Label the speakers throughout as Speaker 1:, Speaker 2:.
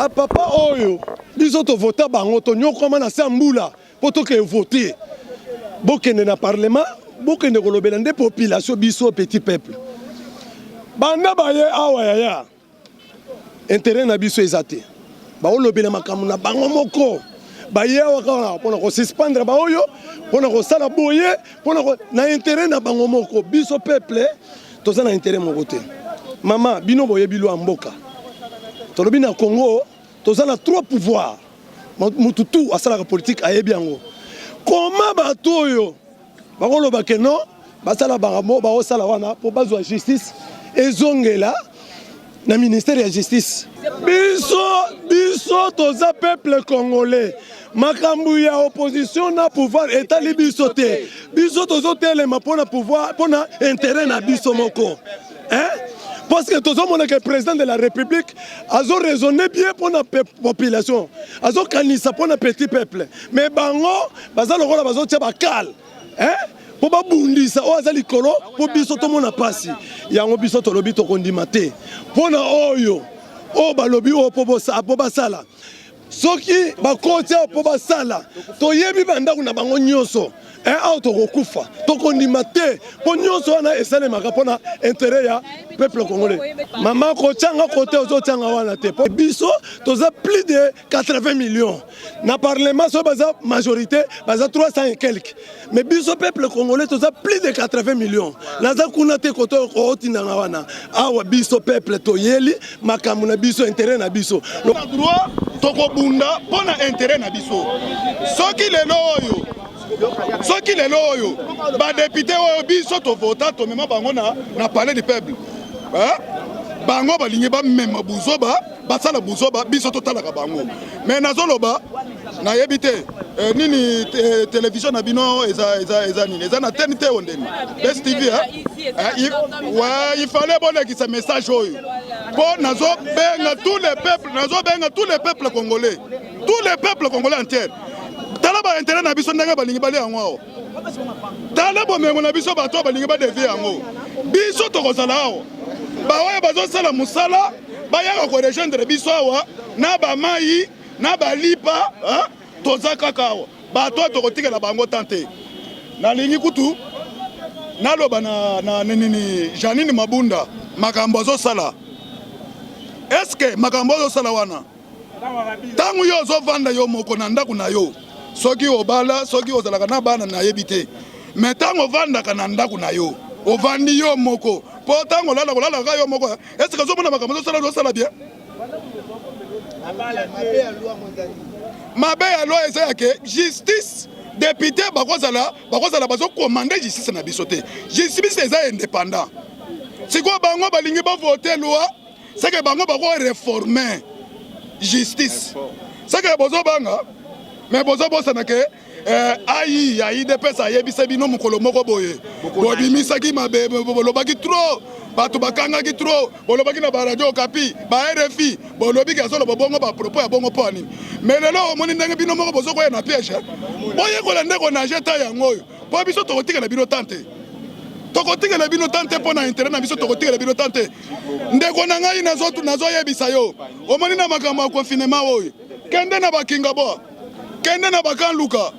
Speaker 1: papa oyo biso to vota bango to nyokoma na sambula poto ke voter bokende na parlement bokende kolobela nde population biso petit peuple banda baye awa ya intérêt na biso ezate ba olobela makamu na bango moko baye awa ka pona ko suspendre ba oyo pona ko sala boye pona ko na intérêt na bango moko biso peuple toza na intérêt moko te mama bino boye bilo mboka tolobi na Congo toza na trois pouvoirs mututu asala politique ayebi yango comment bato oyo bakoloba ke non basala bango ba osala wana po bazwa justice ezongela na ministère ya justice biso toza peuple congolais makambu ya opposition na pouvoir etali biso te biso tozotelema mpona pouvoir mpona intérêt na biso moko parce que tout le monde est président de la République a raisonné bien pour la population, a canisa pour le petit peuple. Mais bango, bazal rôle bazo tia bakal, pour ba bundisa o azali kolo pour biso to mona pasi. Yango biso to lobi to kondimate. Pour na oyo, o balobi o po basala. Soki bakotia po basala, to yebi banda kuna bango nyonso. Auto kokufa to kondimate po nyonso wana esale makapona intérêt ya peuple congolais mama ko tanga côté ozo tanga wana te biso toza plus de 80 millions na parlement so baza majorité baza 300 et quelques mais biso peuple congolais toza plus de 80 millions naza kuna te côté ko otinanga wana awa biso peuple to yeli makamu na biso intérêt na biso
Speaker 2: le droit to ko bunda pona intérêt na biso soki lelo oyo soki lelo oyo ba député oyo biso to vota to mema bango na palais du peuple bango balingi ba mema buzoba basala buzoba biso to talaka bango mais nazoloba na yebite nini télévision na bino eza nini eza na TNT ondeni Best TV il fallait bolekisa message oyo po nazo benga tous les peuples congolais entiers tala ba intérêt na biso ndenge balingi bale yango tala bomengo na biso bato balingi ba devie yango biso tokozala awa baoyo bazosala musala bayaka ko rejoindre biso awa na bamai na balipa toza kaka awa bato tokotikela bango tante nalingi kutu naloba na nini Janine Mabunda makambo azosala est-ce que makambo azosala wana tangu yo ozovanda yo moko na ndako na yo soki obala soki ozalaka na bana na yebite mais tango ovandaka na ndako na yo ovandi yo moko po tango lala ka yo moko est-ce que ozomona makambo osala bien mabe ya loi eza yake justice député bakozala bazo commander justice na biso te justice eza indépendant siko bango balingi ba voter loi c'est que bango bako réformer justice c'est que bozo banga mais bozo bosa na ke ayi ya IDPS ayebisa bino mukolo moko boye bobimisaki mabe bolobaki trop bato bakangaki trop bolobaki na ba radio Okapi ba RFI bolobiki azolo bongo ba propos ya bongo poni mais lelo omoni ndenge bino moko bozo koya na piège boye ko lande ko na jeta yango oyo po biso tokotikela bino tante tokotikela bino tante pona intérêt na biso tokotikela bino tante ndeko na ngai nazoyebisa yo omoni na makambo ya confinement oyo kende na bakinga bo kende na bakanluka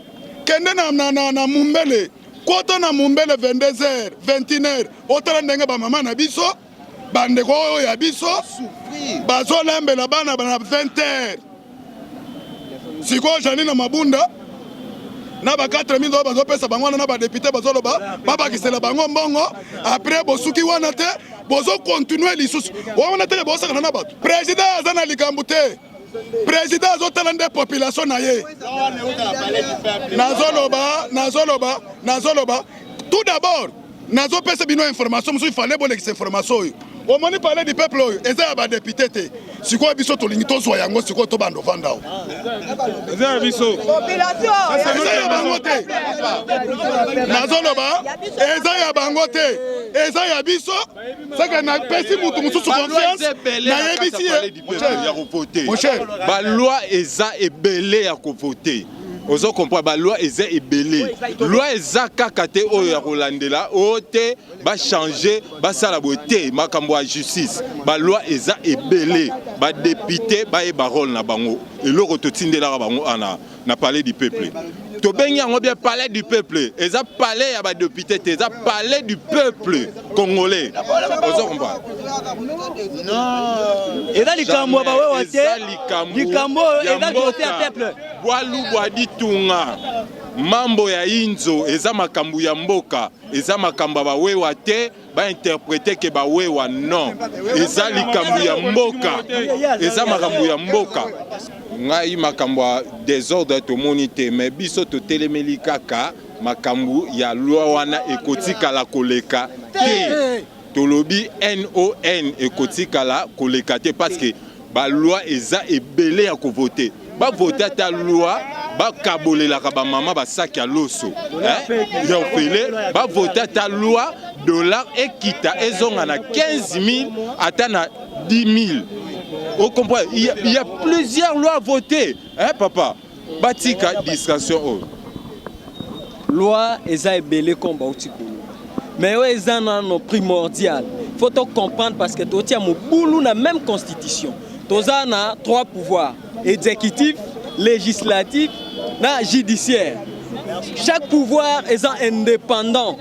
Speaker 2: kende na mumbele kota na mumbele 22h 21h otala ndenge ba mama na biso bandeko oyo ya biso bazolembela bana na 20h siko Janine Mabunda na ba 4000 dollars bazopesa bango na ba député bazoloba babakisela bango mbongo après bosuki wana te bozo continuer lisusu wana te bosaka na bato président azana likambu te président azotala nde population na ye nazoloba tout d'abord nazopesa bino information musu ifale bolekisa information oyo omoni parler du peuple oyo eza ya ba député te sikoyo biso tolingi tozwa yango sikoyo to bando vanda o eza ya biso population eza ya bango te nazoloba eza ya bango te eza ya biso saka na pesi mutu mususu confiance na yebisi ye
Speaker 3: ba loi eza ebele ya ko voter ozo comprendre ba loi eza ebele loi eza kaka te oyo ya kolandela o te ba changer ba sala bote makambo ya justice ba loi eza ebele ba député ba e barol na bango et le rototindela bango na palais du peuple. To bengi yango bien palais du peuple. Eza palais ya ba député, eza palais du peuple congolais. Vous comprenez?
Speaker 4: Non. Eza likambo ba wewa te. Likambo eza côté ya peuple.
Speaker 3: Boalu boadi tunga. Mambo ya inzo eza makambu ya mboka, eza makambo ba wewa te, ba interpréter que ba wewa non. Eza likambu ya mboka. Eza makambu ya mboka. Ngai makambo ya désordre to monite mais biso to telemeli kaka makambu ya loi wana ekotika la koleka te. Tolobi NON ekotika la koleka te parce que ba loi eza ebele ya ko voter. Ba voter ta loi ba kabolela ka ba mama ba saki ya loso. Ya ofele ba voter ta loi dollar ekita ezonga na 15 000 ata na 10 000. Vous comprenez? Il y a plusieurs lois à voter. Hein, papa? Batika, distraction.
Speaker 4: Loi, eza ebele combat outikulu. Mais eza non primordial. Il faut comprendre parce que tu as la même constitution. Tu as 3 pouvoirs. Exécutif, législatif, judiciaire. Chaque pouvoir est indépendant.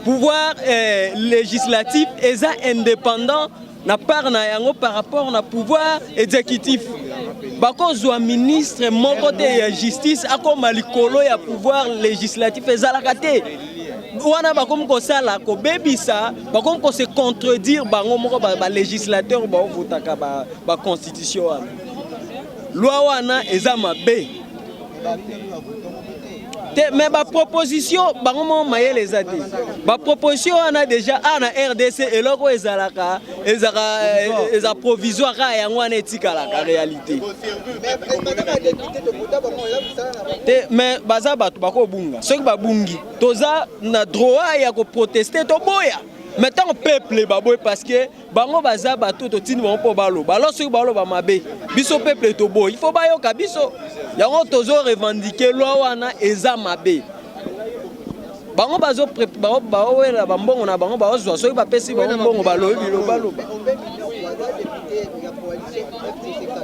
Speaker 4: Pouvoir législatif est indépendant. Na part na yango par rapport na pouvoir exécutif. Bakozwa ministre moko te ya justice akoma likolo ya pouvoir législatif ezalaka te. Wana bakomi kosala ko bebisa, bakomi ko se contredire bango moko ba législateur ba votaka ba constitution wana. Loi wana eza mabe. Mais ma proposition, ma proposition on a déjà na RDC et là quoi ezalaka provisoire ya ngwana etika la réalité. Mais baza batu bako bunga. Ceux qui babungi, toza na droit ya ko protester to boya. Maintenant peuple baboy parce que bango baza batu to tini bango po balo. Balo ceux balo ba mabe. Biso peuple to boy. Il faut ba yo kabiso. Yango tozo revendiquer loi wana eza mabe. Bango bazo ba wela ba mbongo na bango ba ozwa soki ba pesi bango mbongo balo bilo.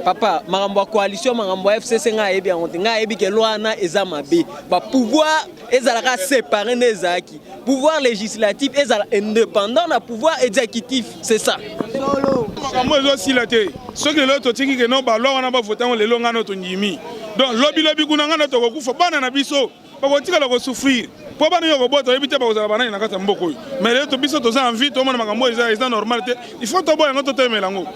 Speaker 4: Papa, makambo ya coalition makambo ya FCC nga yebi yango te nga yebi ke loi wana eza mabe. Ba pouvoir ezalaka séparé nezaki. Pouvoir législatif ezala indépendant na pouvoir exécutif, c'est ça.
Speaker 2: Makambo ezo silate. Soki lelo totiki ke non ba loi wana ba voter ngo lelo ngana to ndimi. Donc lobby kuna ngana to kokufa bana na biso. Ba kotika la ko souffrir. Po bana yo ko boto ebite ba kozala bana na kata mboko. Mais lelo to biso toza envie to mona makambo eza normal te. Il faut to boya ngo to temela ngo.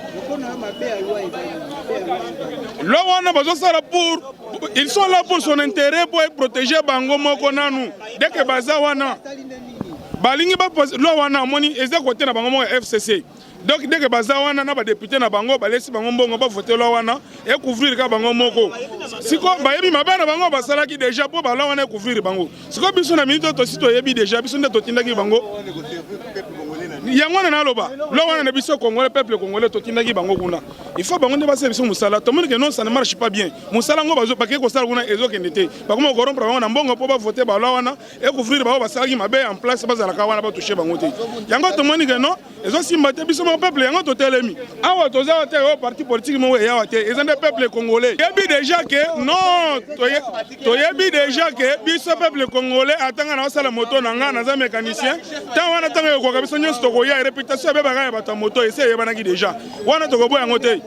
Speaker 2: Loi wana bazo sala pour ils sont là pour son intérêt pour protéger bango moko nanu. Dès que baza wana balingi ba loi wana moni eza côté na bango moko FCC. Donc dès que baza wana na ba député na bango ba lesi bango mbongo ba voter loi wana et couvrir ka bango moko. Siko ba yebi mabana bango ba sala ki déjà pour ba loi wana couvrir bango. Siko biso na minute to sito yebi déjà biso nde to tindaki bango. Yango na loba loi wana na biso congolais peuple congolais to tindaki bango kuna. Il faut bango nde ba service musala. To moni que non ça ne marche pas bien. Musala ngo bazo paquet ko sala kuna ezo kendete. Ba komo ko rompre bango na mbongo pour ba voter ba loi wana et couvrir bango ba sala ki mabe en place ba zala ka wana ba toucher bango te. Yango to moni que non ezo simbate biso mon peuple yango to telemi awa toza te o parti politique mo ya te ezande peuple congolais yebi déjà que non to yebi déjà que biso peuple congolais atanga na osala moto na nga na za mécanicien ta wana tanga ko ka biso nyonso to ko ya réputation be baka ya bato moto ese yebana ki déjà wana to ko boya ngote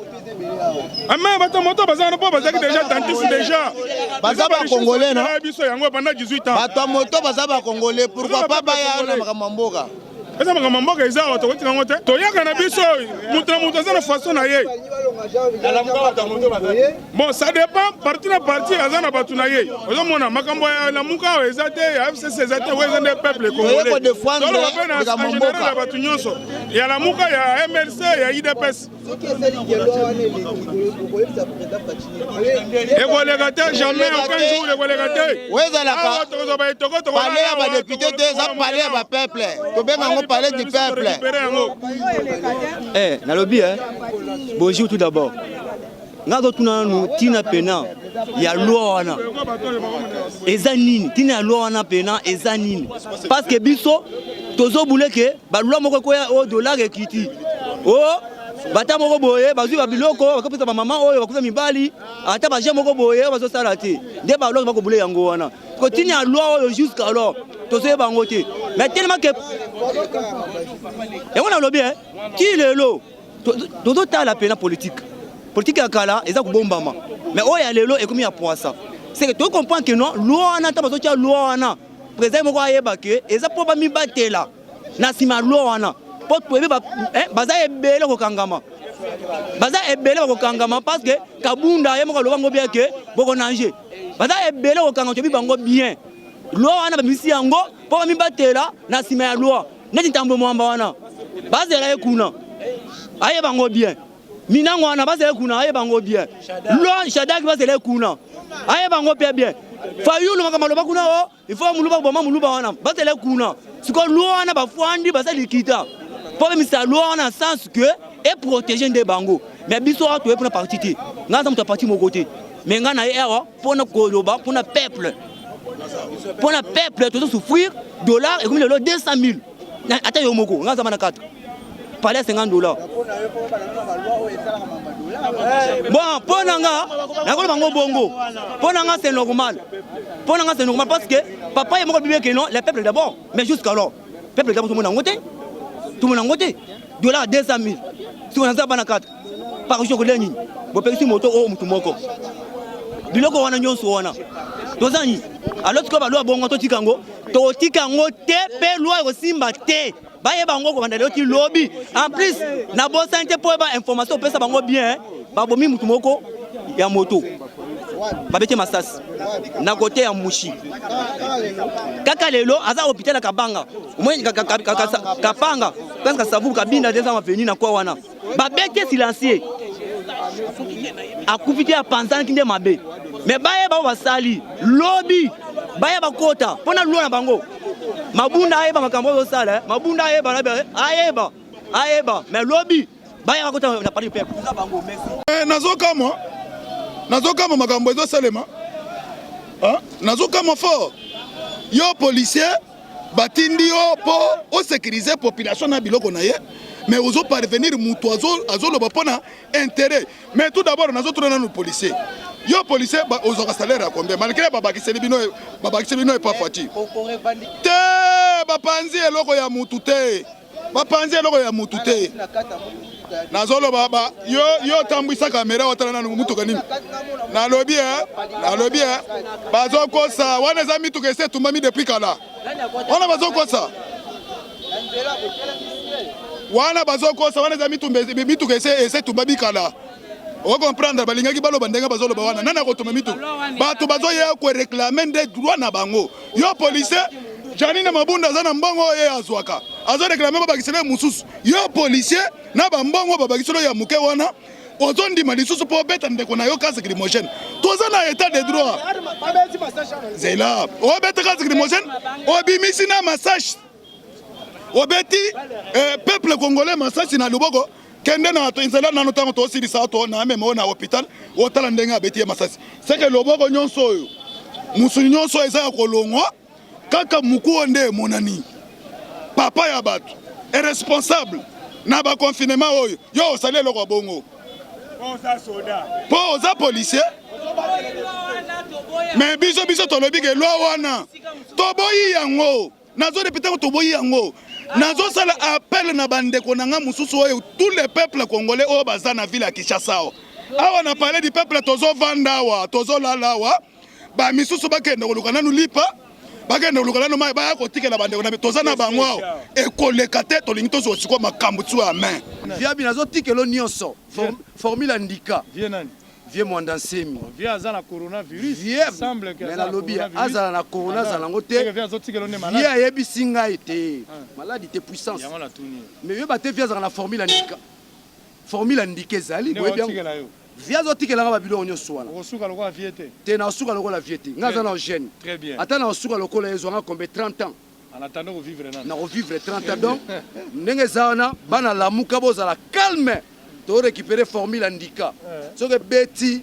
Speaker 2: ama bato moto bazana po bazaki déjà tantif déjà
Speaker 5: bazaba congolais na
Speaker 2: biso yango pendant 18 ans
Speaker 5: bato moto bazaba congolais pourquoi pas baya na makamamboka.
Speaker 2: Eza makambo eza auto kotika ngote to yaka na biso mutu za na façon na ye. Bon ça dépend parti na parti azana batu na ye. Ozo mona makambo ya na muka eza te ya FCC eza te eza des peuples congolais.
Speaker 5: Ko défendre
Speaker 2: en général batu nyonso. Ya la muka ya MLC ya IDPS. Et vous les gâtez jamais aucun jour les gâtez.
Speaker 5: Ouais ça la parler à ba député ça parler à ba peuple. To benga ngo parler du peuple.
Speaker 4: Eh, nalobi bonjour tout d'abord. Ngado tuna nu tina pena ya loi wana. Eza nini? Tina ya loi wana pena eza nini? Parce que biso tozo boule ke ba loi moko ko ya au dollar ekiti. Oh
Speaker 6: bata moko boye bazwi ba biloko bakopesa ba mama oyo bakuza mibali ata ba je moko boye bazo sala te nde ba loko bakobule yango wana continue à loi oyo jusqu'à alors tozoye bango te mais tellement que yango na lobi ti lelo tozo tala pena politique ya kala eza kubombama mais oyo ya lelo ekomi ya poisa c'est que tu comprends que non loi wana ta bazo tia loi wana président moko ayeba ke eza po ba mibatela na sima loi wana po toyebi baza ebele kokangama parce que kabunda ye moko aloba ngo bien ke boko nanger baza ebele kokanga toyebi bango bien loi wana bamisi yango po ba mibatela na sima ya loi neti ntambo mwamba wana bazela ye kuna ayeba bango bien minango wana bazela kuna ayeba bango bien loi shadak bazela kuna ayeba bango bien fayulu makama loba kuna o il faut muluba boma muluba wana bazela kuna siko loi wana bafwandi bazali kita pour même ça loi en sens que et protéger des bango mais biso a pour parti te nga za parti mon côté mais nga na ewa pour na koloba pour na peuple tout souffrir dollars et comme le 200 000 ata yo moko nga za na 4 palais $50 bon pour nga na ko bango bongo pour nga c'est normal parce que papa est moko bibé que non le peuple d'abord mais jusqu'alors peuple d'abord tout le monde en côté tout le monde en côté dollars 200 000 si on a ça bana 4 par jour que l'ennemi bo pesi moto o mutu moko biloko wana nyonso wana tozani alors que ba loi bongo to tikango te pe loi ko simba te baye bango ko bandale oti lobby en plus na bo santé po ba information pesa bango bien ba bomi mutu moko ya moto babete masasi na côté ya mushi kaka lelo aza hôpital kabanga mwenye kapanga parce que savu kabinda déjà maveni na kwa wana babete silencieux akufiti ya panzana kinde mabe mais baye ba wasali lobby baye bakota pona lona bango mabunda ayeba makambo yo sala mabunda ayeba mais lobby baye bakota na parti peuple za bango merci
Speaker 2: nazokama makambo ezo salema nazokama fort yo policier batindi yo po o sécuriser population na biloko na ye mais ozo parvenir mutu azoloba pona intérêt mais tout d'abord nazotuna nanu policier yo policier ozoka salaire ya combien malgré babakiseli bino e pas fati te bapanzi eloko ya mutu te nazolo baba yo tambwisa kamera otala nanu mutuka nini nalobi bazokosa wana za mituka ese tumami depuis kala wana bazokosa wana za mituka ese tumami kala o comprendre balingaki baloba ndenga bazoloba wana nana ko tumami mituka bato bazoya ko réclamer des droits na bango yo policier Janine Mabunda zana mbongo ye azwaka azo réclamer babakisele mususu yo policier na bambongo babakiselo ya muke wana ozondi malisusu po beta ndeko na yo kasa lacrymogène toza na état de droit zela o beta kasa lacrymogène obimisi na massage obeti peuple congolais massage na luboko kende na to inzela na notango to silisa to na memo na hôpital otala ndenga beti massage c'est que loboko nyonso oyo musu nyonso eza kolongwa kaka mukuo nde monani papa ya bato est responsable na ba confinement oyo yo osale loko bongo po oza policier mais biso tolobi ke loi wana toboyi yango nazo répéter ko toboyi yango nazo sala appel na bandeko nanga mususu oyo tous les peuples congolais oyo baza na ville ya Kinshasa awa na parler du peuple tozo vandawa tozo lalawa ba misusu bakende koluka nanu lipa bagenda olukala no mai ba ko tikela bandeko na toza na bango ekoleka te tolingi tozo siko makambo tu a main
Speaker 7: via binazo tikelo nyonso formule handika vie nani vie mwanda nsemi vie azana coronavirus semble que na lobby azana na corona zala ngote vie azo tikelo ne malade vie yebisinga ete maladie te puissance mais yo bate vie azana na formule handika ezali boye bien via zotikela ngaba bilo nyonso wana osuka lokola viete te na osuka lokola viete ngaza na jeune très bien ata na osuka lokola ezonga combien 30 ans en attendant revivre na revivre 30 ans donc ndenge zaana bana lamuka bozala calme to récupérer formule handika soke beti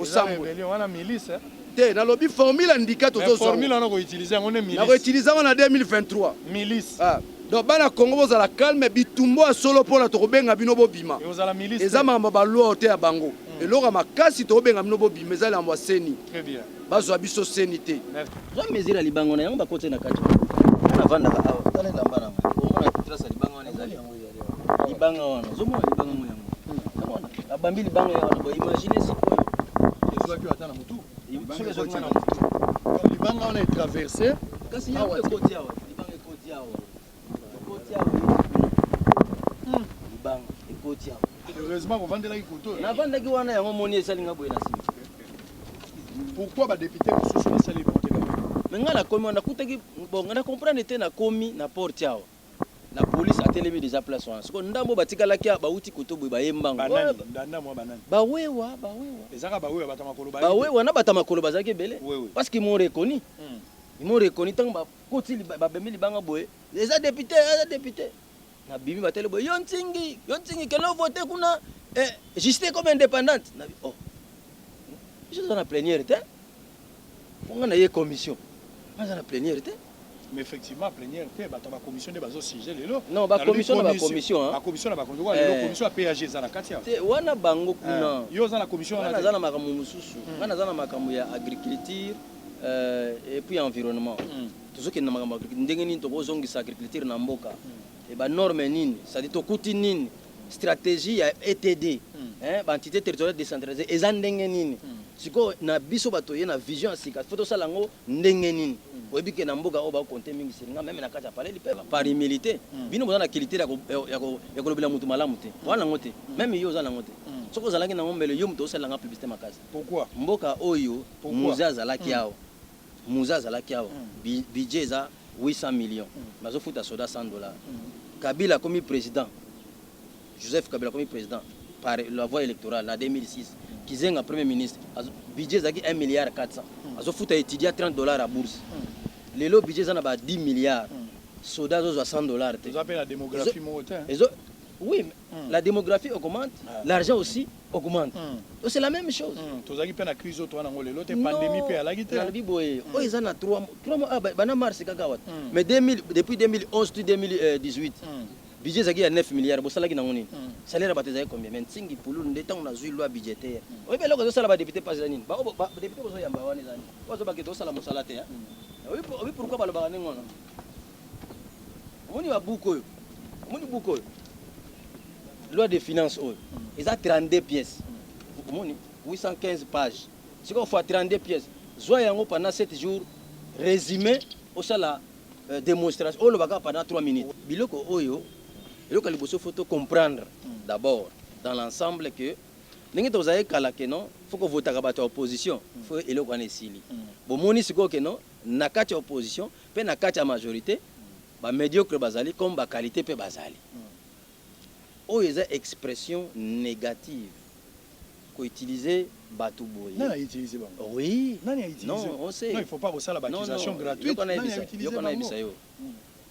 Speaker 7: osambwe wana milice te na lobby formule handika tozo formule on ko utiliser on est milice na ko utiliser on 2023 milice donc bana Congo bozala calme bitumbo ya solo pona tokobenga bino bobima eza makambo baloi te ya bango eloko makasi tokobenga bino bobima eza lambo ya seni bazwa biso seni te
Speaker 4: zwa mesure ya libango na yango bakote na kati navandaka awa tala elamba nango omona trace ya libanga wana ezali libanga wana ozomona libanga mo yango abambi libanga ya wana boimagine sikoyo ezwaki ata na mutu soki ezwaki na mutu
Speaker 1: libanga wana etraverse
Speaker 4: kasi yango ekoti awa libanga ekoti awa ekoti awa libanga ekoti awa
Speaker 1: heureusement kovandela koto
Speaker 4: navandaki wana yango moni esalinga boye na nsima
Speaker 1: pourquoi badepute mosusu basali porte
Speaker 4: me ngai nakomi wana nakutaki bon ngai nakomprendre te nakomi na porte awa la police atelemi déjà place wana siko ndambo batikalaki bauti koto boye bayembango bawewa
Speaker 1: ezaka bawewa bata makolo
Speaker 4: bawewa na bata makolo bazalaki ebele parce qu'ils m'ont reconnu ntango bakoti babemi libanga boye eza député nabimi batele boye yo ntingi keno vote kuna juste comme indépendante nabi oh je suis dans la plénière te fonga na ye commission aza na plénière te
Speaker 1: mais effectivement plénière te bato ba commission de bazo sujet lelo
Speaker 4: non ba commission na ba commission
Speaker 1: ba commission na ba commission lelo commission ya PAG za na kati ya
Speaker 4: te wana bango kuna
Speaker 1: yo za na commission
Speaker 4: wana za na makambo mususu wana za na makambo ya agriculture et puis environnement tozoki na makambo ndenge nini tokozongisa agriculture na mboka et ba norme nini ça dit tokuti nini stratégie ya ETD ba entité territoriale décentralisée eza ndenge nini siko na biso bato ye na vision ya sika foto sala ngo ndenge nini oyebi ke na mboka oyo bakonte mingi selinga meme na kati ya palais lipe parimilité bino boza na kilité ya kolobela mutu malamu te wana ngo te meme yo oza nango te soko ozalaki nango mbele yo mutu osalanga publicité makasi
Speaker 1: pourquoi
Speaker 4: mboka oyo muze azalaki awa budget eza 800 millions bazofuta soda $100 Kabila comme président Joseph Kabila comme président par la voie électorale en 2006 Kizenga premier ministre budget zaki 1,4 milliard azofuta étudier $30 à bourse lelo budget za na ba 10 milliards soda zo $100 te
Speaker 1: vous appelez la démographie monotone
Speaker 4: oui la démographie augmente l'argent aussi augmente c'est la même chose
Speaker 1: tozaki pe na crise auto wana ngo lelo te pandémie pe alaki te
Speaker 4: na biboye o eza na 3 mois bana mars kaka wat mais depuis 2011 to 2018 budget zaki ya 9 milliards bosalaki nango nini salaire batezaki combien mais ntingi pululu nde tango nazwi loi budgétaire oyebi eloko ezosala badepute pasi nini badepute bozoyamba wana ezani bazobaki tosala mosala te oyebi pourquoi balobaka ndenge wana omoni babuku oyo loi de finances oyo eza 32 pièces omoni 815 pages sikoyo fois 32 pièces zwa yango pendant 7 jours résumé osala démonstration oyo olobaka pendant 3 minutes biloko oyo eloko ya liboso faut comprendre d'abord dans l'ensemble que ndenge tozali kala ke non faut kovotaka bato ya opposition faut eloko wana esili bomoni sikoyo ke non na kati ya opposition mpe na kati ya majorité bamédiocre bazali comme baqualité mpe bazali oyo eza expression négative koutiliser bato boye
Speaker 1: nani a utilisé ba
Speaker 4: oui
Speaker 1: nani a utilisé
Speaker 4: non on sait
Speaker 1: non il faut pas ça la baptisation gratuite
Speaker 4: nani a utilisé yo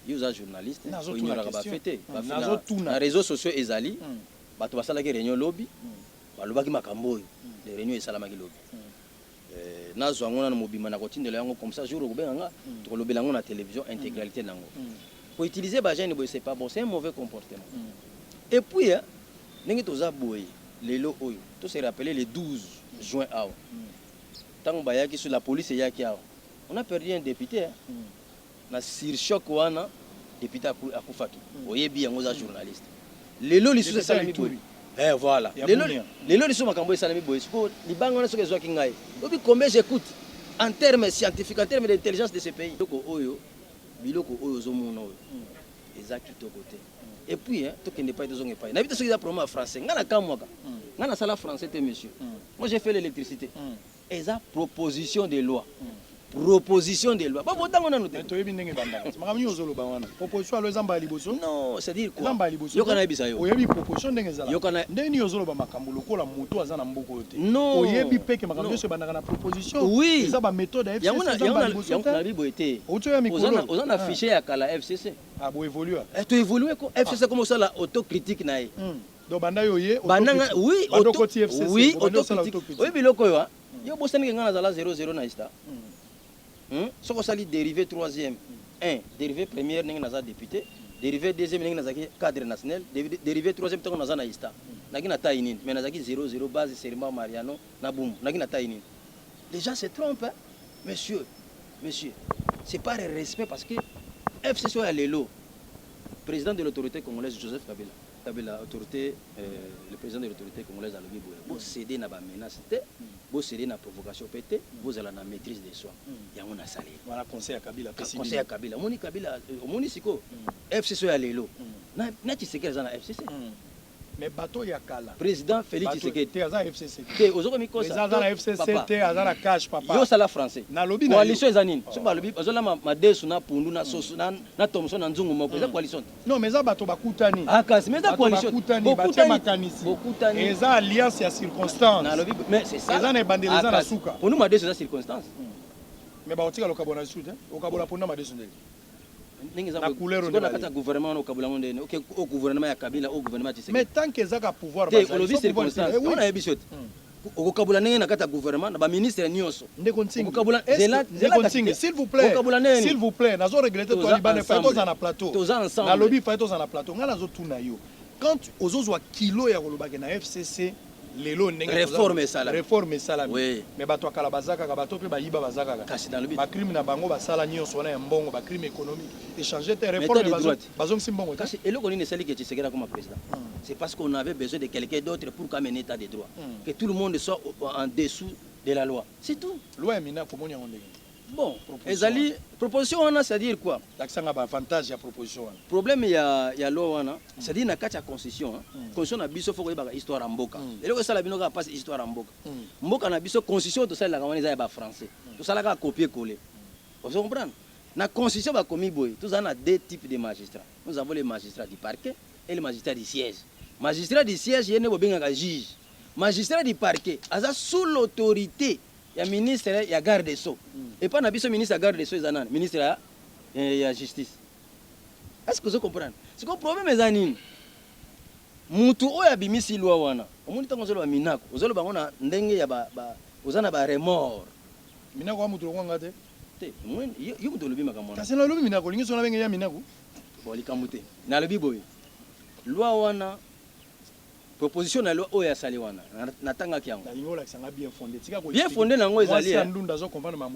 Speaker 4: yoza journaliste ko ignora ba fete na réseaux sociaux ezali bato basalaki réunion lobby balobaki makambo oyo les réunions esalamaki lobby nazwa ngo na mobima na kotindela yango comme ça jour okobenga nga tokolobela yango na télévision intégralité nango ko utiliser ba jeune boye c'est pas bon c'est un mauvais comportement et puis ndenge toza boye lelo oyo to se rappeler le 12 juin awa tango bayaki sur la police yaki awa on a perdu un député na surchoc wana député akufaki oyebi yango za journaliste lelo lisusu esalami boye voilà lelo lisusu makambo esalami boye siko libanga wana soki ezwaki ngai obi combien j'écoute en termes scientifiques en termes d'intelligence de ce pays biloko oyo ozomona oyo eza kitoko te et puis tokende pa tozonge pa na bito soki za promo français ngana kamwaka ngana sala français te monsieur moi j'ai fait l'électricité eza proposition de loi ba botango nanu te
Speaker 1: to yebi ndenge banda makamni ozoloba wana proposition alo ezamba liboso
Speaker 4: non c'est dire quoi
Speaker 1: ezamba liboso
Speaker 4: yo kana ebisa yo
Speaker 1: oyebi proposition ndenge ezala
Speaker 4: yo kana
Speaker 1: ndenge ozoloba makambo lokola mutu aza na mboko te
Speaker 4: non
Speaker 1: oyebi peke makambo yo se bandaka na proposition
Speaker 4: oui
Speaker 1: eza ba méthode ya FCC ezamba liboso
Speaker 4: yango na bibo ete
Speaker 1: oto ya mikolo
Speaker 4: ozana fichier ya kala FCC
Speaker 1: bo évoluer
Speaker 4: to évoluer ko FCC comme ça la autocritique na ye
Speaker 1: do banda yo ye
Speaker 4: bananga oui
Speaker 1: autocritique
Speaker 4: oui autocritique oyebi loko yo yo bosani ngana zala 00 na ista soko sali dérivé troisième 1 dérivé première ndenge naza député
Speaker 6: dérivé deuxième ndenge nazaki cadre national dérivé troisième tango naza na ista naki na taille nini mais nazaki 0-0 base serment mariano na boum naki na taille nini les gens se trompent hein? monsieur c'est pas le respect parce que FCC ya lelo président de l'autorité congolaise Joseph Kabila autorité le président de l'autorité congolaise alobi boye bo céder na ba menace te bo céder na provocation pété vous allez na maîtrise des soins yango na salé
Speaker 8: voilà conseil à Kabila
Speaker 6: moni Kabila moni siko FCC ya lelo na Tshisekedi za na FCC
Speaker 8: mais bateau ya kala
Speaker 6: président Félix Tshisekedi
Speaker 8: te aza FCC
Speaker 6: te ozoko mikosa
Speaker 8: aza na FCC te aza na cash papa
Speaker 6: yo sala français
Speaker 8: na lobby na
Speaker 6: coalition ezanine so ba lobby bazola ma desu na pundu na soso na Thomson na nzungu moko eza coalition
Speaker 8: non mais eza bato bakutani
Speaker 6: kasi mais eza coalition
Speaker 8: bakutani makanisi eza alliance ya circonstance
Speaker 6: na lobby mais c'est ça
Speaker 8: eza na bandela eza na suka
Speaker 6: pour nous ma desu eza circonstance
Speaker 8: mais ba otika lokabo na sud okabo pona ma desu ndeli
Speaker 6: na couleur on a gouvernement au Kabila monde au gouvernement ya Kabila au gouvernement Tshisekedi
Speaker 8: mais tant que zaka pouvoir
Speaker 6: ba lobby circonstance on a ebisot au Kabila ndenge na kata gouvernement na ba ministre nyonso
Speaker 8: ndeko ntingi
Speaker 6: au Kabila
Speaker 8: s'il vous plaît nazo regretter toi libane fa toza na plateau na lobby fa toza na plateau ngala zo tuna yo quand ozozwa kilo ya kolobaka na FCC lelo ndenge
Speaker 6: réforme
Speaker 8: sala
Speaker 6: oui
Speaker 8: mais bato akala bazaka ka bato pe bayiba bazaka
Speaker 6: kasi dans le but
Speaker 8: ba crime na bango basala nyonso wana ya mbongo ba crime économique échanger tes réformes bazong simbongo
Speaker 6: kasi eloko nini sali ke Tshisekedi comme président c'est parce qu'on avait besoin de quelqu'un d'autre pour qu'amener état de droit que tout le monde soit en dessous de la loi c'est tout
Speaker 8: loi mina komoni yango ndenge
Speaker 6: bon ezali proposition wana c'est-à-dire quoi
Speaker 8: taksanga ba avantage ya proposition wana
Speaker 6: problème ya loi wana c'est-à-dire na kati ya constitution constitution na biso faut koyeba histoire ya mboka eloko esala bino kaka passe histoire ya mboka mboka na biso constitution tosalelaka wana eza ya ba français tosalaka copier coller vous comprenez na constitution bakomi boye tozala na deux types de magistrats nous avons les magistrats du parquet et les magistrats du siège magistrat du siège yene bobengaka juge magistrat du parquet aza sous l'autorité ya ministre ya garde des sceaux et pas na biso ministre ya garde des sceaux ezanani ministre ya justice est-ce que vous comprenez c'est que problème ezanini mutu oyo abimisi loi wana omoni ntango ozoloba minako ozoloba ngo na ndenge ya oza na ba remords
Speaker 8: minako wa mutu lokwanga te
Speaker 6: te yo mutu olobi makambo
Speaker 8: kasi na lobi minako lingi so na benge ya minako
Speaker 6: bon likambo te na lobi boye loi wana proposition na loi oyo asali wana natangaki yango bien fondé nango ezali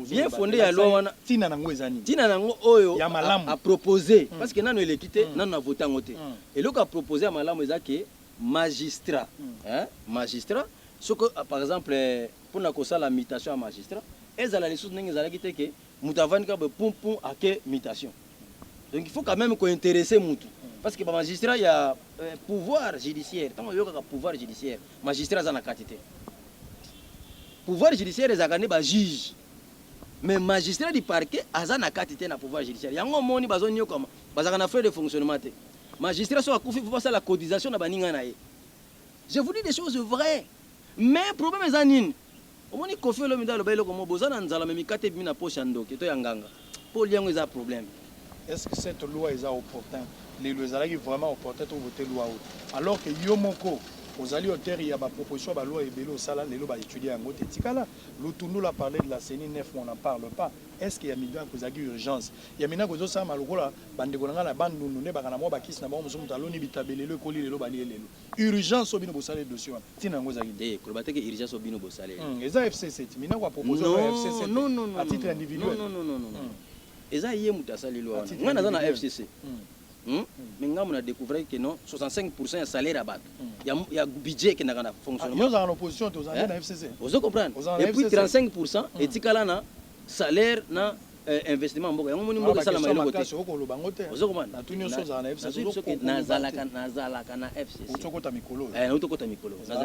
Speaker 6: bien fondé ya loi wana
Speaker 8: tina nango ezani
Speaker 6: tina nango oyo
Speaker 8: ya malamu
Speaker 6: a proposer parce que nano eleki te nano na voter yango te eloko a proposer ya malamu eza ke magistrat magistrat soko par exemple pour na kosala mutation ya magistrat ezala lisusu ndenge ezalaki te ke mutu avandi ka pum ake mutation donc il faut quand même kointéresser mutu parce que le magistrat il y a pouvoir judiciaire tant il y a pouvoir judiciaire magistrat za na quantité pouvoir judiciaire ezakane ba juge mais magistrat du parquet aza na quantité na pouvoir judiciaire yango moni bazonyo comme bazaka na frais de fonctionnement te magistrat so akufi faut passer la cotisation na baninga na ye je vous dis des choses vraies mais problème ezanine omoni Kofi Olomide lo bayelo comme bozana nzala memikate bimi na poche ndoke to yanganga pour liango eza problème.
Speaker 8: Est-ce que cette loi est opportune? Les lois sont vraiment opportunes pour voter loi. Alors que Yomoko, aux alliés au terre, il y a une proposition de loi et Bélo Sala, les lois étudiées en Goté. Tikala, l'Outoundou a parlé de la CENI 9, on n'en parle pas. Est-ce qu'il y a une urgence? Il y a une urgence, la bande nous n'est pas à moi, qui n'a pas de bitabele, le colis, le lobali, urgence au bino bossale dessus. Tina Ngozagide,
Speaker 6: Kolobateke urgence au bino bossale.
Speaker 8: Et ça FC7, mina quoi proposer FC7
Speaker 6: non,
Speaker 8: à titre individuel.
Speaker 6: Non. Eza yé mutasali loi. Ngana za na FCC. Mais on a découvert que non 65% ya salaire à battre. Il y a budget qui n'a pas fonctionnement.
Speaker 8: Nous en opposition aux alliés na FCC.
Speaker 6: Vous comprenez? Et puis 35% et tikala na salaire na investissement mboka. Yango moni mboka sala mailo côté. Vous comprenez?
Speaker 8: Na tunyo so za na FCC.
Speaker 6: Na zalaka na FCC.
Speaker 8: Utokota mikolo.
Speaker 6: Utokota mikolo. Na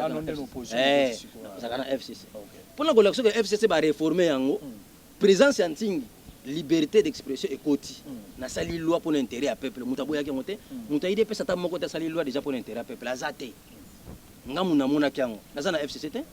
Speaker 6: zalaka na FCC. Pour la collection que FCC va réformer yango présence antingi liberté d'expression et quoti na sali loi pour l'intérêt à peuple mutabo yake moté mutaide pesa ta moko ta sali loi déjà pour l'intérêt à peuple azate ngamu na mona kyango na sana FCCT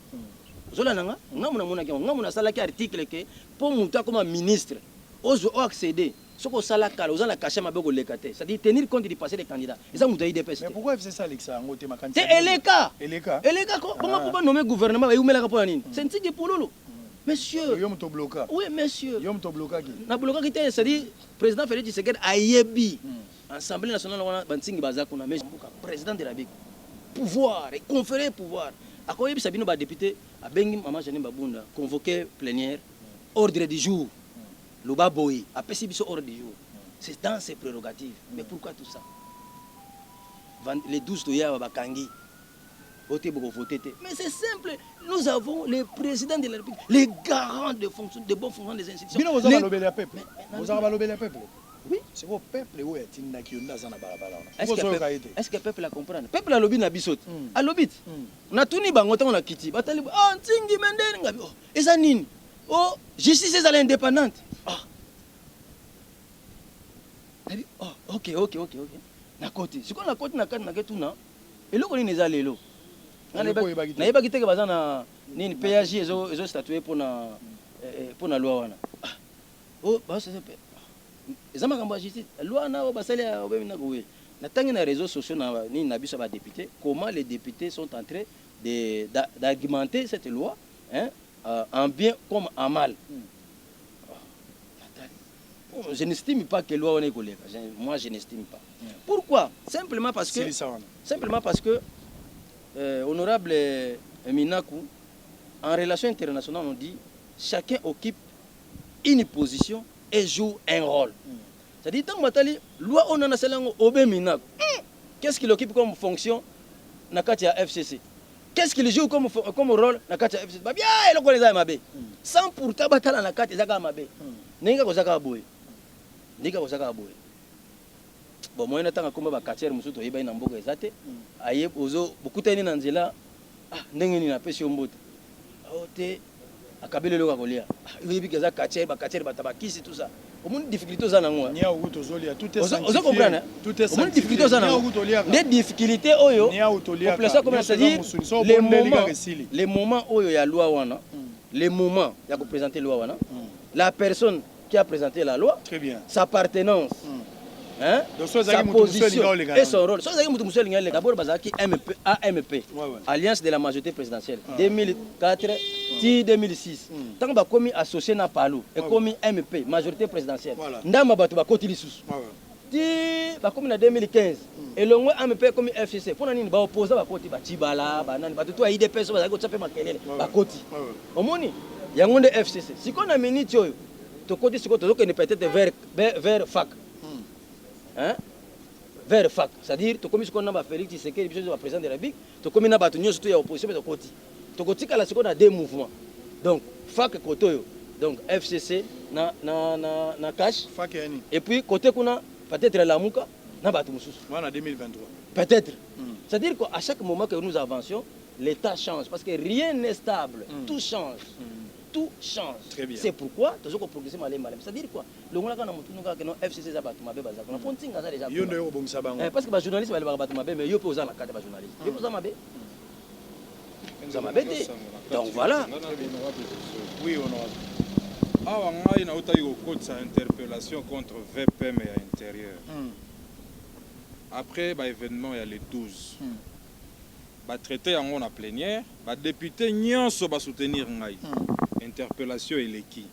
Speaker 6: zola nanga ngamu na mona kyango ngamu na sala ki article que pour muta comme ministre ozo accéder soko sala kala ozala cacher maboko lekate ça dit tenir compte du passé des candidats et ça mutaide pesa
Speaker 8: mais pourquoi FCC Alexa ngote makanisa
Speaker 6: c'est eleka ko bonga nommer gouvernement ba yumela ka pour nini c'est ntiki pololo. Monsieur.
Speaker 8: Yom to bloqué.
Speaker 6: Oui, monsieur.
Speaker 8: Yom to bloqué qui?
Speaker 6: Na bloqué qui c'est-à-dire président Félix Tshisekedi a yebi Assemblée nationale wana bantingi bazako na mais président de la République pouvoir et conférer pouvoir akoye bisabino ba député abengi mama Janine Babunda convoquer plénière ordre du jour loba boy apesi biso ordre du jour c'est dans ses prérogatives mais pourquoi tout ça les 12 toya bakangi voter pour voter mais c'est simple nous avons les présidents de la République les garants de fonction de bon fonctionnement des institutions
Speaker 8: bino vous avez lobé le peuple vous avez lobé le peuple.
Speaker 6: Oui.
Speaker 8: C'est au peuple où est-il qui est dans la balabala.
Speaker 6: Est-ce que le peuple a compris? Le peuple a lobby na bisot. A lobby. Na tuni bango tango na kiti. Batali ah ntingi mendeni ngabi. Oh, eza nini? Oh, justice est indépendante. Ah. Oh, OK. Na koti. Siko na koti na kati na ketuna. Eloko nini eza lelo? Na yeba kiteke bazana nini PAJ ezo statuer pour na loi wana. Oh, ba c'est les makambo ya justice loi na basali ya obemi na gowe na tangi na réseaux sociaux na ni na biso ba députés comment les députés sont en train d'argumenter cette loi hein en bien comme en mal. Je n'estime pas que loi on est collègue. Moi je n'estime pas. Pourquoi? Simplement parce que honorable Minakou en relation internationale on dit chacun occupe une position et joue un rôle. C'est-à-dire, tant que loi on a salango obemina. Qu'est-ce qu'il occupe comme fonction na kati ya FCC? Qu'est-ce qu'il joue comme rôle na kati ya FCC? Ba bien eloko les mabe. Sans pourtant batala na kati zaka mabe. Ninga ko zaka boye. Bon moi na tanga komba ba katiere musuto yeba ina mboka ezate. Aye ozo bokutani na nzela. Ah ndenge ni na pesi ombote. Ote akabele loka kolia yebi kaza katiere batabakisi tout ça comment difficulté aux anango
Speaker 8: nia utozolia tout est
Speaker 6: sanctifié vous comprenez tout est comment difficulté aux anango les difficultés oyo nia utolia comme ça dit les moments oyo ya loi wana les moments ya ko présenter loi wana la personne qui a présenté la loi
Speaker 8: très bien
Speaker 6: sa appartenance hein sa position et son rôle d'abord bazaki AMP Alliance de la majorité présidentielle 2004 2006 tant ba komi associé na Palou et komi MP majorité présidentielle ndama bato ba koti lisusu ti ba komi na 2015 et longwe MP komi FCC pona nini ba opposer ba koti ba tibala ba nani ba to IDPS ba zaki tsape makelele ba koti omoni yango nde FCC siko na minute oyo to koti siko to ne peut-être vers fac hein vers fac c'est-à-dire to komi siko na ba Félix Tshisekedi biso ba président de la République to komi na ba to nyoso to ya opposition to koti tokotika la seconde à deux mouvements donc fac kotoyo donc FCC na cash
Speaker 8: fac yani
Speaker 6: et puis côté kuna peut-être la muka na batu mususu
Speaker 8: en 2023
Speaker 6: peut-être c'est-à-dire qu'à chaque moment que nous avancions l'état change parce que rien n'est stable tout change c'est pourquoi toujours progresser malem c'est-à-dire quoi le ngona kana mutu nuka que non FCC za batu mabe bazaka na pontinga za déjà
Speaker 8: yo ndio bongisa bango
Speaker 6: parce que ba journaliste ba batu mabe mais yo pe oza na carte ba journaliste yo pe oza mabe ça m'a bêté. Donc voilà.
Speaker 3: Oui, honorable. Ah, on a eu au code sa interpellation contre VPM et intérieur. Après, l'événement, il y a les 12. Traité en a plénière, député Nyonso va soutenir interpellation et l'équipe.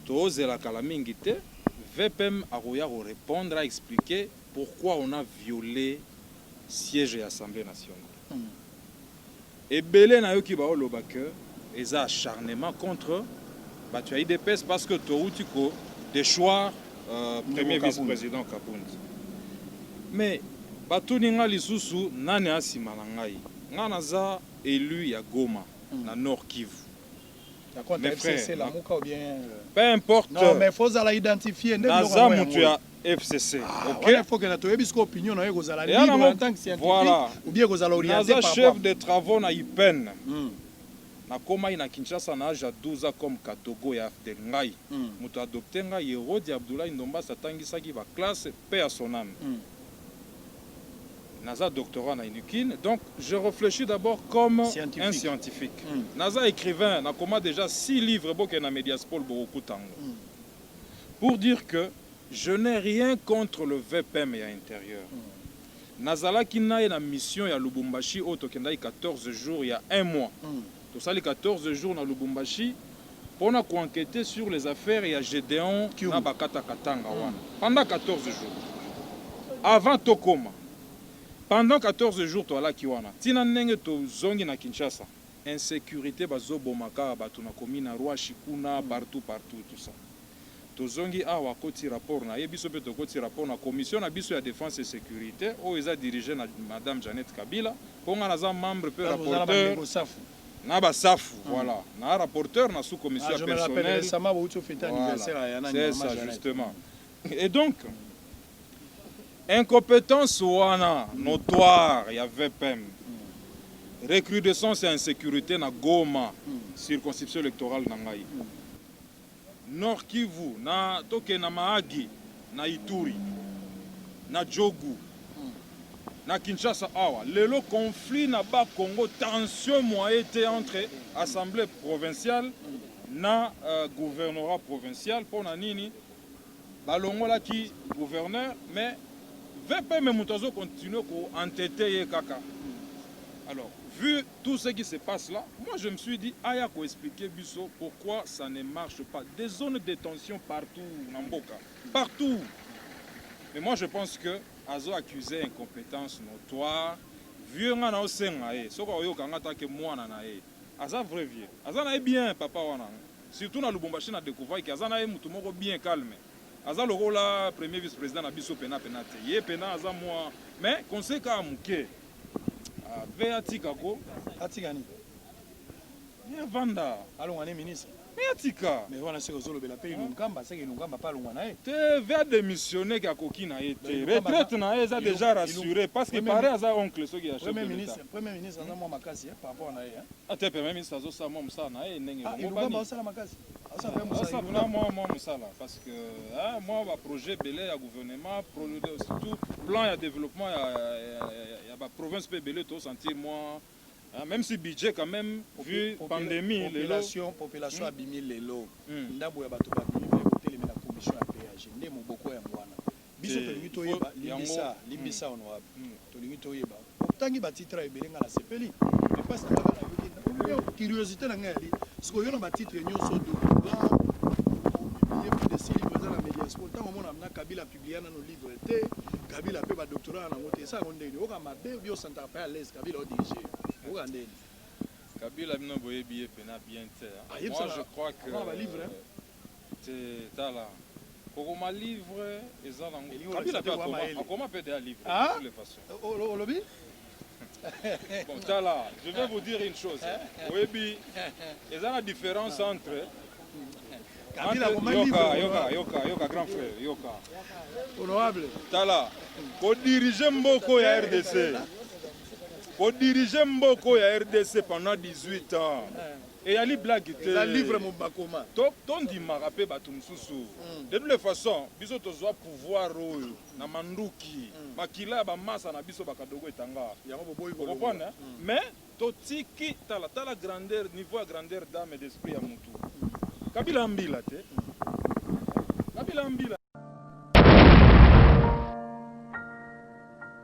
Speaker 3: Tous et la calamité, VPM a répondre à expliquer pourquoi on a violé siège et l'Assemblée nationale. Et Belé n'a eu qui va au lobaker et ça acharnement contre tu as IDPS parce que tu as des choix premier vice-président Kabundi. Mais Batuninga Lisusu nane asima nangai. Nganaza élu ya Goma na Nord Kivu.
Speaker 8: Mes frères, la Mouka ou bien
Speaker 3: peu importe.
Speaker 8: Non mais faut la identifier
Speaker 3: Naza mutu ya FCC.
Speaker 8: OK, il faut que la toyebisko opinion na yeko zala libre en tant que scientifique ou bien que zala orienté par
Speaker 3: chef de travaux na IPEN. Na koma ina Kinshasa na âge 12 ans comme Katogo ya Afdel Ngai. Mutu adopté ngai Yerodi Abdoulaye Ndomba satangisaki ba classe paix à son âme. Naza doctorat na Inukine, donc je réfléchis d'abord comme un scientifique. Naza écrivain, na koma déjà 6 livres boke na Mediaspol beaucoup tango. Pour dire que je n'ai rien contre le VPM et à l'intérieur. Nazala qui n'a une mission à Lubumbashi, au Tokendai 14 jours, il y a un mois. Tout ça, les 14 jours dans Lubumbashi,
Speaker 9: on a enquêté sur les affaires et à Gédéon na Bakata Katanga wana pendant 14 jours. Avant Tokoma, pendant 14 jours, tu as là qui wana. Tina nenge to zongi na Kinshasa. Insécurité bazo bomaka batu na komina roi Shikuna partout tout ça. To zongi awa koti rapport na yebiso pe to koti rapport na commission na biso ya défense et sécurité o eza dirigé na madame Jeannette Kabila ponga na za membre pe rapporteur na basafu voilà na rapporteur na sous commission personnelle. C'est ça justement. Et donc incompétence wana notoire, il y avait PEM. Recrudescence et insécurité na Goma, circonscription électorale na ngai. Nord Kivu, na toke na Mahagi, na Ituri, na Djogu, na Kinshasa awa. Le conflit na ba Congo, tension moyenne entre assemblée provinciale na gouvernorat provincial pour na nini balongola ki gouverneur mais VP Moutazo continue à entêter Kaka. Alors, vu tout ce qui se passe là, moi je me suis dit, Aya ko expliquer Bisso pourquoi ça ne marche pas. Des zones de tension partout, Namboka, partout. Mais moi je pense que Azo accusé incompétence notoire. Vieux nga na osenga e, soko oyo kanga take mwana na e. Aza vrai vieux. Aza na bien papa wana. Surtout na Lubumbashi na découvert que Aza na mutu moko bien calme. Aza le rôle premier vice-président na biso pena penate. Ye pena aza moi mais conseil ka muke. Ve atika ko
Speaker 8: atikani.
Speaker 9: Ye vanda
Speaker 8: alongane ministre.
Speaker 9: Mais atika.
Speaker 8: Mais wana seko zolo bela pe inungamba seko inungamba pa longana e.
Speaker 9: Te ve démissionner ka kokina ete. Retraite na eza déjà rassuré parce que paraît aza oncle soki ya chef.
Speaker 8: Premier ministre aza moi makasi par rapport na e.
Speaker 9: Ate premier ministre azo sa moi msa na e ndenge.
Speaker 8: Inungamba osala makasi.
Speaker 9: Moi, parce que moi, le projet belé à gouvernement, surtout plan de développement, il y a la province belé, tout sentir moi, même si budget quand même, vu pandémie,
Speaker 8: population a bimé les lots. Ndabo ya bato ba bimé côté la commission à péage. Ndemo beaucoup ya mwana. Biso to lingito yeba, limbisa honorable. To lingito yeba. Tangi ba titre ebelenga la sepeli. Mais pas ça la curiosité na ngali. Ce qu'on a un titre nyonso de publié plus de 6 livres dans la médias. Pourtant on a Kabila publié dans nos livres était Kabila a fait un doctorat en moté ça on dit on a mabe bio santa pas à l'aise Kabila a dirigé. Regardez.
Speaker 9: Kabila n'a boyé bien bien moi je crois que
Speaker 8: on va livre
Speaker 9: c'est là pour ma livre et ça Kabila pas comment peut des livres de toutes les façons.
Speaker 8: Au lobby.
Speaker 9: Bon, Tala, je vais vous dire une chose. Oui, il y a la différence entre Yoka, grand frère, Yoka.
Speaker 8: Honorable.
Speaker 9: Tala, pour diriger Mboko à RDC. Pour diriger Mboko à RDC pendant 18 ans. Et Ali blague
Speaker 8: la livre mon bakoma.
Speaker 9: Ton dit m'a rappelé Batumsusu. De toutes les façons, biso tozoa pouvoir na manduki. Makila ba massa na biso bakadogo etanga.
Speaker 8: Yango boy ko.
Speaker 9: Comprendre? Mais totiki tala grandeur niveau à grandeur d'âme et d'esprit à mutu. Kabila mbila te. Kabila mbila